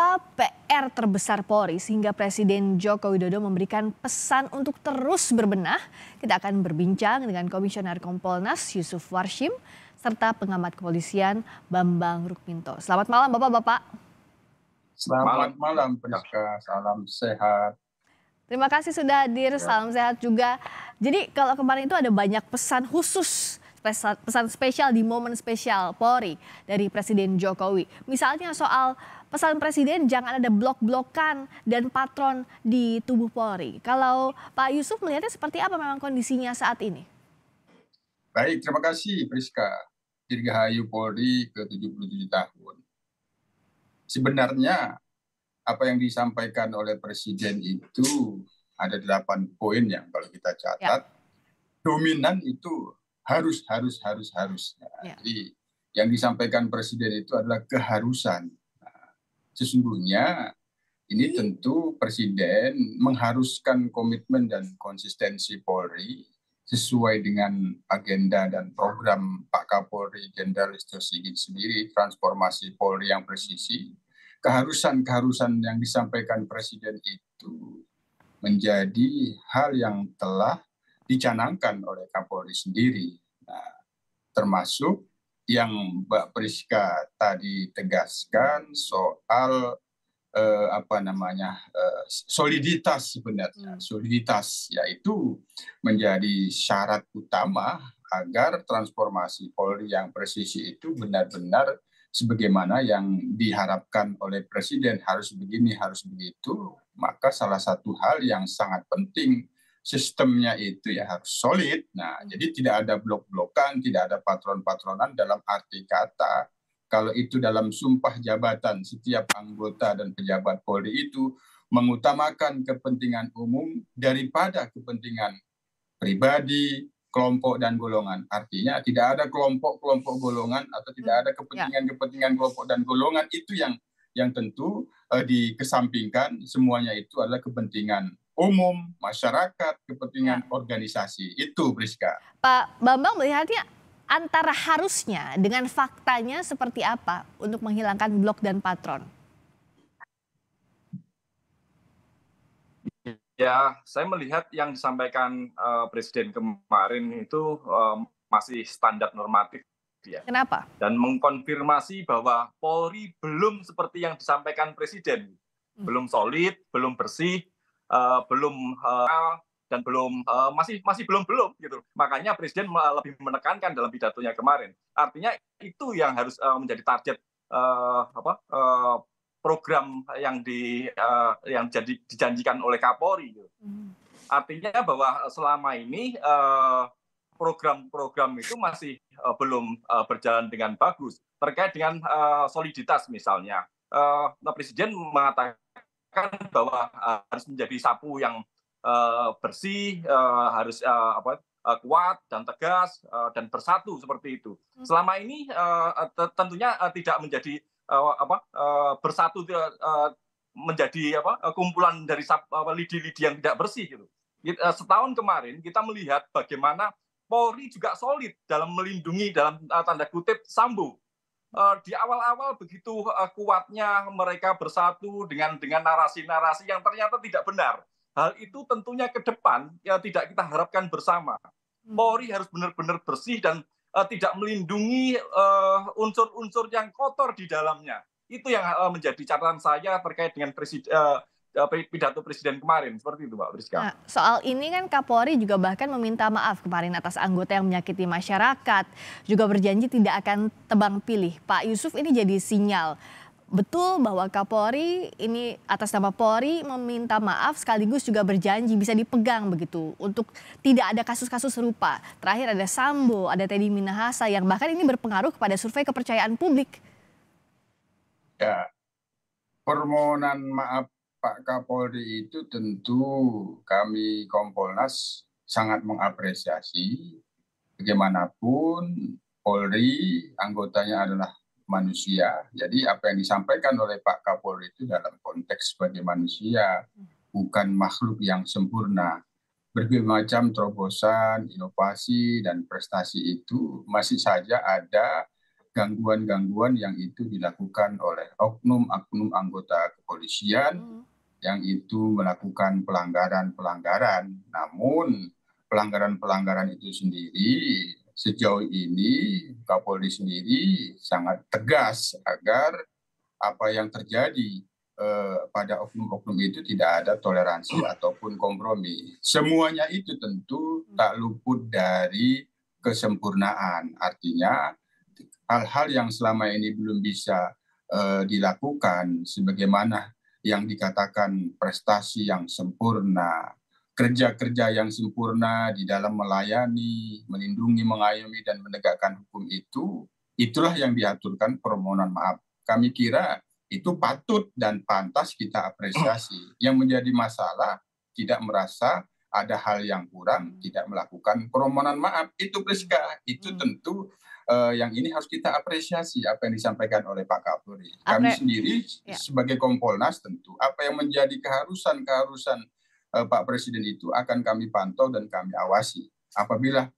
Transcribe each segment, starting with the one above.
Apa PR terbesar Polri sehingga Presiden Joko Widodo memberikan pesan untuk terus berbenah? Kita akan berbincang dengan Komisioner Kompolnas Yusuf Warshim serta pengamat kepolisian Bambang Rukminto. Selamat malam Bapak-bapak. Selamat malam Priska, salam sehat. Terima kasih sudah hadir, salam sehat juga. Jadi kalau kemarin itu ada banyak pesan khusus, pesan spesial di momen spesial Polri dari Presiden Jokowi. Misalnya soal pesan Presiden jangan ada blok-blokan dan patron di tubuh Polri. Kalau Pak Yusuf melihatnya seperti apa memang kondisinya saat ini? Baik, terima kasih Priska. Dirgahayu Polri ke-77 tahun. Sebenarnya apa yang disampaikan oleh Presiden itu ada 8 poin yang kalau kita catat. Dominan itu harus. Jadi yang disampaikan Presiden itu adalah keharusan. Sesungguhnya ini tentu Presiden mengharuskan komitmen dan konsistensi Polri sesuai dengan agenda dan program Pak Kapolri Jenderal Listio Sigit sendiri, transformasi Polri yang presisi. Keharusan yang disampaikan Presiden itu menjadi hal yang telah dicanangkan oleh Kapolri sendiri. Nah, termasuk yang Mbak Priska tadi tegaskan soal soliditas sebenarnya. Soliditas yaitu menjadi syarat utama agar transformasi Polri yang presisi itu benar-benar sebagaimana yang diharapkan oleh Presiden, harus begini, harus begitu. Maka salah satu hal yang sangat penting, sistemnya itu ya harus solid. Nah, jadi tidak ada blok-blokan, tidak ada patron-patronan dalam arti kata. Kalau itu dalam sumpah jabatan, setiap anggota dan pejabat Polri itu mengutamakan kepentingan umum daripada kepentingan pribadi, kelompok dan golongan. Artinya tidak ada kelompok-kelompok golongan atau tidak ada kepentingan-kepentingan kelompok dan golongan, itu yang tentu dikesampingkan. Semuanya itu adalah kepentingan umum, masyarakat, kepentingan organisasi. Itu Priska. Pak Bambang melihatnya antara harusnya dengan faktanya seperti apa untuk menghilangkan blok dan patron? Ya, saya melihat yang disampaikan Presiden kemarin itu masih standar normatif. Ya. Kenapa? Dan mengkonfirmasi bahwa Polri belum seperti yang disampaikan Presiden. Belum solid, belum bersih, belum dan belum masih belum gitu. Makanya Presiden lebih menekankan dalam pidatonya kemarin. Artinya itu yang harus menjadi target program yang dijanjikan oleh Kapolri. Artinya bahwa selama ini program-program itu masih belum berjalan dengan bagus terkait dengan soliditas misalnya. Presiden mengatakan bahwa harus menjadi sapu yang bersih, harus kuat dan tegas dan bersatu seperti itu. Selama ini tentunya tidak menjadi bersatu, menjadi kumpulan dari lidi-lidi yang tidak bersih gitu. Setahun kemarin kita melihat bagaimana Polri juga solid dalam melindungi dalam tanda kutip Sambo. Di awal-awal begitu kuatnya mereka bersatu dengan narasi-narasi yang ternyata tidak benar. Hal itu tentunya ke depan ya tidak kita harapkan bersama. Polri harus benar-benar bersih dan tidak melindungi unsur-unsur yang kotor di dalamnya. Itu yang menjadi catatan saya terkait dengan pidato Presiden kemarin. Seperti itu, Mbak Priska. Nah, soal ini kan Kapolri juga bahkan meminta maaf kemarin atas anggota yang menyakiti masyarakat. Juga berjanji tidak akan tebang pilih. Pak Yusuf, ini jadi sinyal betul bahwa Kapolri ini atas nama Polri meminta maaf sekaligus juga berjanji bisa dipegang begitu untuk tidak ada kasus-kasus serupa. Terakhir ada Sambo, ada Teddy Minahasa yang bahkan ini berpengaruh kepada survei kepercayaan publik. Ya, permohonan maaf Pak Kapolri itu tentu kami Kompolnas sangat mengapresiasi. Bagaimanapun Polri anggotanya adalah manusia. Jadi apa yang disampaikan oleh Pak Kapolri itu dalam konteks sebagai manusia, bukan makhluk yang sempurna. Berbagai macam terobosan, inovasi, dan prestasi itu masih saja ada gangguan-gangguan yang itu dilakukan oleh oknum-oknum anggota kepolisian yang itu melakukan pelanggaran-pelanggaran. Namun pelanggaran-pelanggaran itu sendiri sejauh ini Kapolri sendiri sangat tegas agar apa yang terjadi pada oknum-oknum itu tidak ada toleransi ataupun kompromi. Semuanya itu tentu tak luput dari kesempurnaan. Artinya hal-hal yang selama ini belum bisa dilakukan sebagaimana yang dikatakan prestasi yang sempurna, kerja-kerja yang sempurna di dalam melayani, melindungi, mengayomi, dan menegakkan hukum itu, itulah yang diaturkan permohonan maaf. Kami kira itu patut dan pantas kita apresiasi. Yang menjadi masalah tidak merasa ada hal yang kurang, tidak melakukan permohonan maaf. Itu Priska, itu tentu yang ini harus kita apresiasi apa yang disampaikan oleh Pak Kapolri. Kami sendiri sebagai Kompolnas tentu apa yang menjadi keharusan Pak Presiden itu akan kami pantau dan kami awasi. Apabila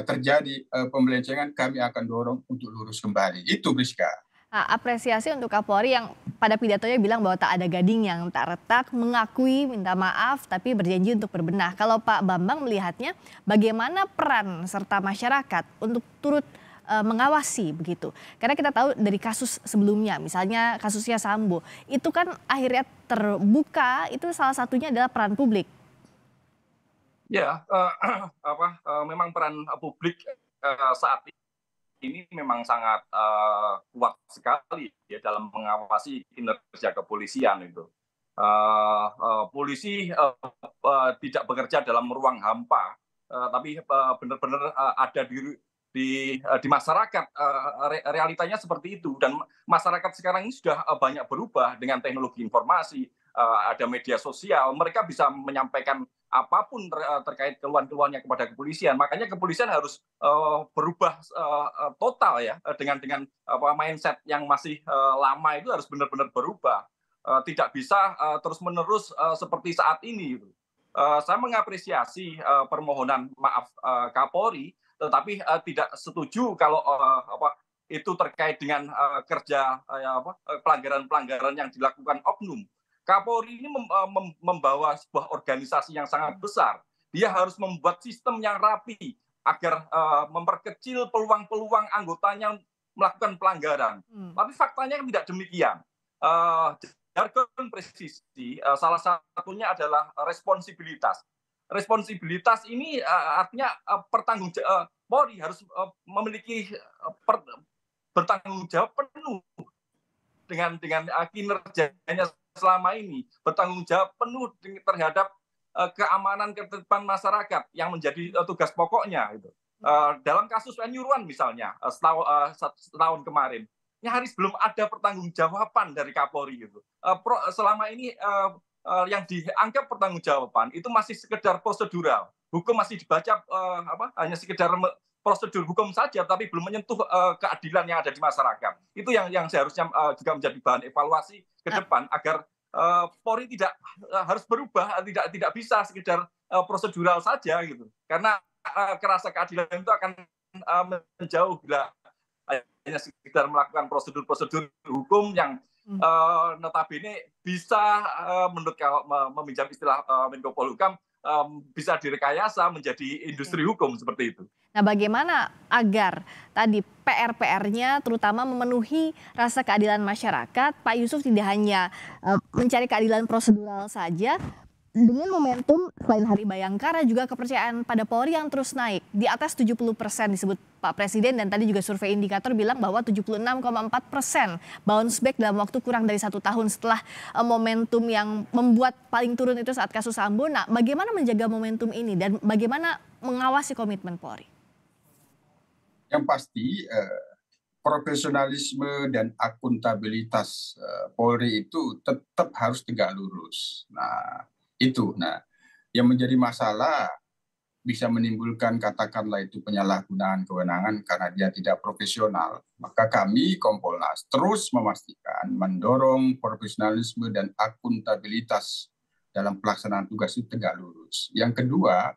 terjadi pembelencengan, kami akan dorong untuk lurus kembali. Itu Priska. Nah, apresiasi untuk Kapolri yang pada pidatonya bilang bahwa tak ada gading yang tak retak, mengakui, minta maaf, tapi berjanji untuk berbenah. Kalau Pak Bambang melihatnya, bagaimana peran serta masyarakat untuk turut mengawasi begitu? Karena kita tahu dari kasus sebelumnya, misalnya kasusnya Sambo, itu kan akhirnya terbuka, itu salah satunya adalah peran publik. Ya, memang peran publik saat ini memang sangat kuat sekali ya dalam mengawasi kinerja kepolisian itu. Polisi tidak bekerja dalam ruang hampa, tapi benar-benar ada di masyarakat. Realitanya seperti itu, dan masyarakat sekarang ini sudah banyak berubah dengan teknologi informasi, ada media sosial, mereka bisa menyampaikan apapun terkait keluhan-keluhannya kepada kepolisian. Makanya kepolisian harus berubah total ya, dengan mindset yang masih lama itu harus benar-benar berubah. Tidak bisa terus-menerus seperti saat ini. Saya mengapresiasi permohonan maaf Kapolri, tetapi tidak setuju kalau itu terkait dengan kerja pelanggaran-pelanggaran yang dilakukan oknum. Kapolri ini membawa sebuah organisasi yang sangat besar. Dia harus membuat sistem yang rapi agar memperkecil peluang-peluang anggotanya melakukan pelanggaran. Tapi faktanya tidak demikian. Jargon presisi salah satunya adalah responsibilitas. Responsibilitas ini artinya Polri harus memiliki bertanggung jawab penuh dengan kinerjanya selama ini, bertanggung jawab penuh terhadap keamanan ketertiban masyarakat yang menjadi tugas pokoknya. Gitu. Dalam kasus Penyuruan misalnya setahun kemarin, nyaris belum ada pertanggungjawaban dari Kapolri. Gitu. Selama ini yang dianggap pertanggungjawaban itu masih sekedar prosedural. Hukum masih dibaca hanya sekedar prosedur hukum saja, tapi belum menyentuh keadilan yang ada di masyarakat. Itu yang seharusnya juga menjadi bahan evaluasi ke depan agar Polri tidak harus berubah, tidak bisa sekedar prosedural saja gitu. Karena kerasa keadilan itu akan menjauh bila hanya sekedar melakukan prosedur-prosedur hukum yang notabene bisa menurut meminjam istilah Menko Polhukam bisa direkayasa menjadi industri hukum seperti itu. Nah, bagaimana agar tadi PR-nya terutama memenuhi rasa keadilan masyarakat, Pak Yusuf tidak hanya mencari keadilan prosedural saja, dengan momentum selain Hari Bayangkara juga kepercayaan pada Polri yang terus naik di atas 70% disebut Pak Presiden, dan tadi juga survei indikator bilang bahwa 76,4% bounce back dalam waktu kurang dari 1 tahun setelah momentum yang membuat paling turun itu saat kasus Sambo. Nah, bagaimana menjaga momentum ini dan bagaimana mengawasi komitmen Polri? Yang pasti profesionalisme dan akuntabilitas Polri itu tetap harus tegak lurus. Nah, yang menjadi masalah bisa menimbulkan katakanlah itu penyalahgunaan kewenangan karena dia tidak profesional. Maka kami Kompolnas terus memastikan mendorong profesionalisme dan akuntabilitas dalam pelaksanaan tugas itu tegak lurus. Yang kedua,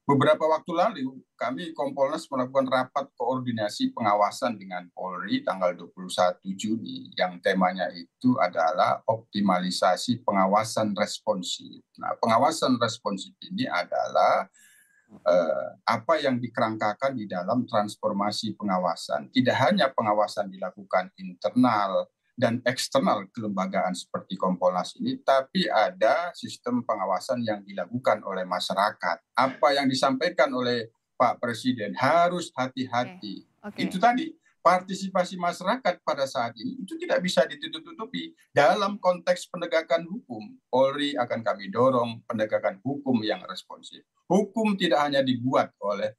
Beberapa waktu lalu, kami Kompolnas melakukan rapat koordinasi pengawasan dengan Polri tanggal 21 Juni, yang temanya itu adalah optimalisasi pengawasan responsif. Nah, pengawasan responsif ini adalah apa yang dikerangkakan di dalam transformasi pengawasan. Tidak hanya pengawasan dilakukan internal dan eksternal kelembagaan seperti Kompolnas ini, tapi ada sistem pengawasan yang dilakukan oleh masyarakat. Apa yang disampaikan oleh Pak Presiden harus hati-hati. Itu tadi, partisipasi masyarakat pada saat ini itu tidak bisa ditutup-tutupi. Dalam konteks penegakan hukum, Polri akan kami dorong penegakan hukum yang responsif. Hukum tidak hanya dibuat oleh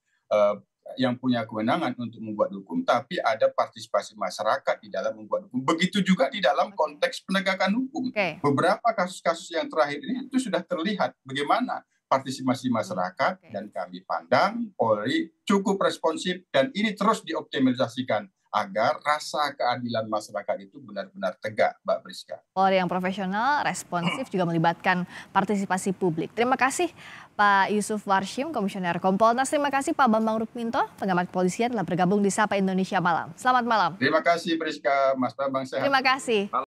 yang punya kewenangan untuk membuat hukum, tapi ada partisipasi masyarakat di dalam membuat hukum. Begitu juga di dalam konteks penegakan hukum. Beberapa kasus-kasus yang terakhir ini itu sudah terlihat bagaimana partisipasi masyarakat, dan kami pandang Polri cukup responsif, dan ini terus dioptimalisasikan agar rasa keadilan masyarakat itu benar-benar tegak, Mbak Priska. Polri yang profesional, responsif, juga melibatkan partisipasi publik. Terima kasih Pak Yusuf Warshim, Komisioner Kompolnas. Terima kasih Pak Bambang Rukminto, pengamat kepolisian, telah bergabung di Sapa Indonesia Malam. Selamat malam. Terima kasih Priska, Mas Bambang, sehat. Terima kasih.